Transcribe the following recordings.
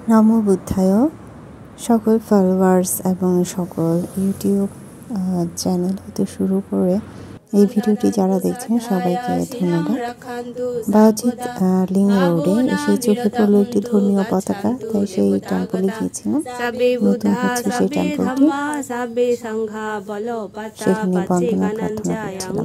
নমো বুদ্ধায়। সকল ফলোয়ার্স এবং সকল ইউটিউব চ্যানেল হতে শুরু করে এই ভিডিওটি যারা দেখছেন সবাইকে ধন্যবাদ। বায়োজিৎ লিং রোডে এসে চোখে পড়লো একটি ধর্মীয় পতাকা, তাই সেই টেম্পলে গিয়েছিলাম। নতুন হচ্ছে সেই টেম্পলটি, সেখানে বন্দনা প্রার্থনা করছিলাম।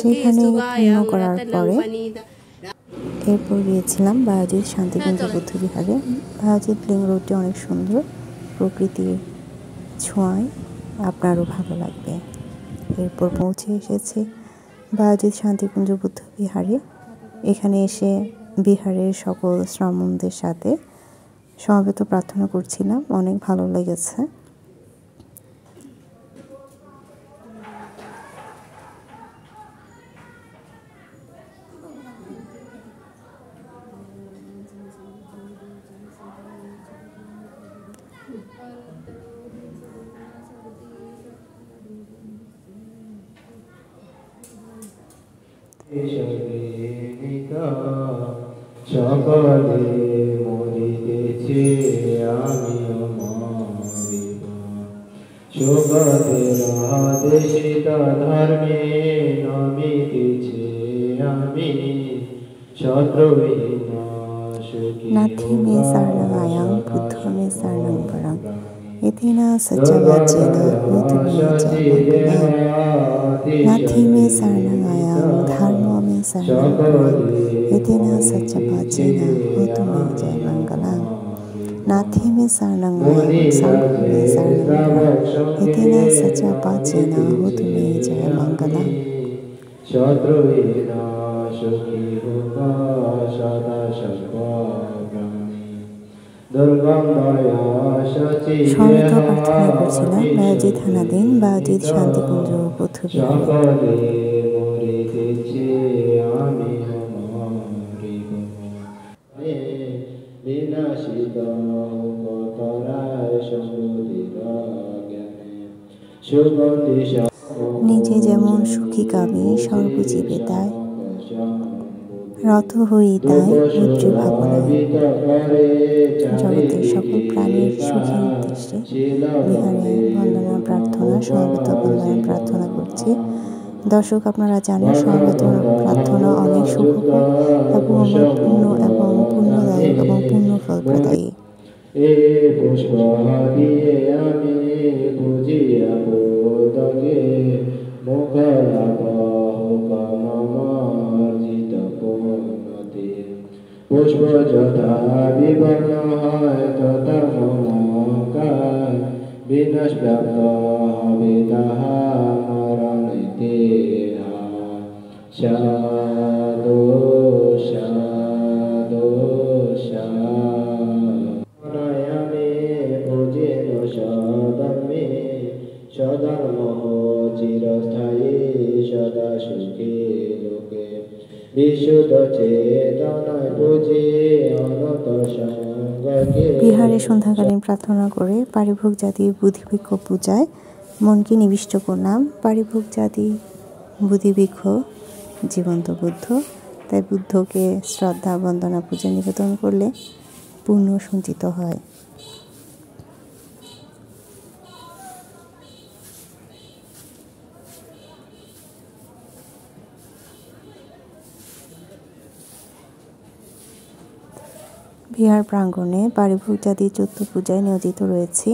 সেখানে পূর্ণ করার পরে এরপর গিয়েছিলাম বায়োজিৎ শান্তিকুঞ্জ বৌদ্ধবিহারে। বায়োজিৎ লিং রোডটি অনেক সুন্দর, প্রকৃতির ছোঁয়ায় আপনারও ভালো লাগবে। এরপর পৌঁছে এসেছি বায়োজিৎ শান্তিকুঞ্জ বৌদ্ধবিহারে। এখানে এসে বিহারের সকল শ্রমণদের সাথে সমবেত প্রার্থনা করছিলাম, অনেক ভালো লেগেছে। সকলে মরিতেছে আমিও মরিব, সুগতের আদেশিত ধর্মে নমিতেছে আমি শত্রুহীন সুখী। নাথি মে শরণায়াং বুদ্ধ মে শরণং বরং এতেনা সচ্চবাচ্যেন হোতু মে জয়মঙ্গলম। নাথি মে শরণায়াং ধর্ম মে শরণং বরং এতেনা সচ্চবাচ্যেন হোতু মে জয়মঙ্গলম। নাথি মে শরণায়াং সংঘ মে শরণং বরং এতেনা সচ্চবাচ্যেন হোতু মে জয়মঙ্গলম। শত্রুহীন সুখী হোক সদা সর্বগ্রামী। সমবেত প্রার্থনা করছিলাম বায়োজিৎ থানাধীন বায়োজিৎ শান্তিকুঞ্জ বৌদ্ধবিহারে। নিজে যেমন সুখী কামী সর্বজীবে তাই রত হই তাই পুত্রী ভাবনায়। জগতের সকল প্রাণীর সুখের উদ্দেশ্যে বিহারে বন্দনা প্রার্থনা, সমবেত বন্দনা প্রার্থনা করছি। দর্শক, আপনারা জানেন সমবেত প্রার্থনা অনেক শুভকর এবং পূর্ণ এবং পুণ্যদায়ক এবং পুণ্য ফলপ্রদায়ী। পুষ্প যথা বিবর্ণ হয় তথা মমকার, বিনাশ প্রাপ্ত হবে তাহা মরণেতে। সাধু সাধু সাধনায়ামে ভোজেন সদমে সধর্ম চিরস্থায়ী সদা সুখী লোকে। বিহারে সন্ধ্যাকালীন প্রার্থনা করে পারিভোগ জাতি বুদ্ধিবৃক্ষ পূজায় মনকে নিবিষ্ট করলাম। পারিভোগ জাতি বুদ্ধিবৃক্ষ জীবন্ত বুদ্ধ, তাই বুদ্ধকে শ্রদ্ধা বন্দনা পূজা নিবেদন করলে পুণ্য সঞ্চিত হয়। বিহার প্রাঙ্গণে পারিভোগ জাতি চৈত্য পূজায় নিয়োজিত রয়েছি।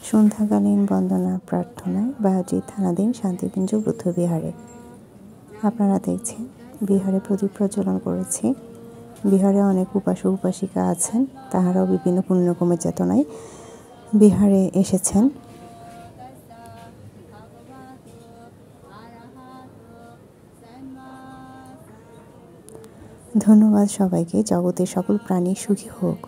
সন্ধ্যাকালীন বন্দনা প্রার্থনায় বায়োজিৎ থানাধীন শান্তিকুঞ্জ বৌদ্ধবিহারে। আপনারা দেখছেন বিহারে প্রদীপ প্রজ্বলন করেছি। বিহারে অনেক উপাসক উপাসিকা আছেন, তাহারাও বিভিন্ন পুণ্যকর্মের চেতনায় বিহারে এসেছেন। ধন্যবাদ সবাইকে। জগতের সকল প্রাণী সুখী হোক।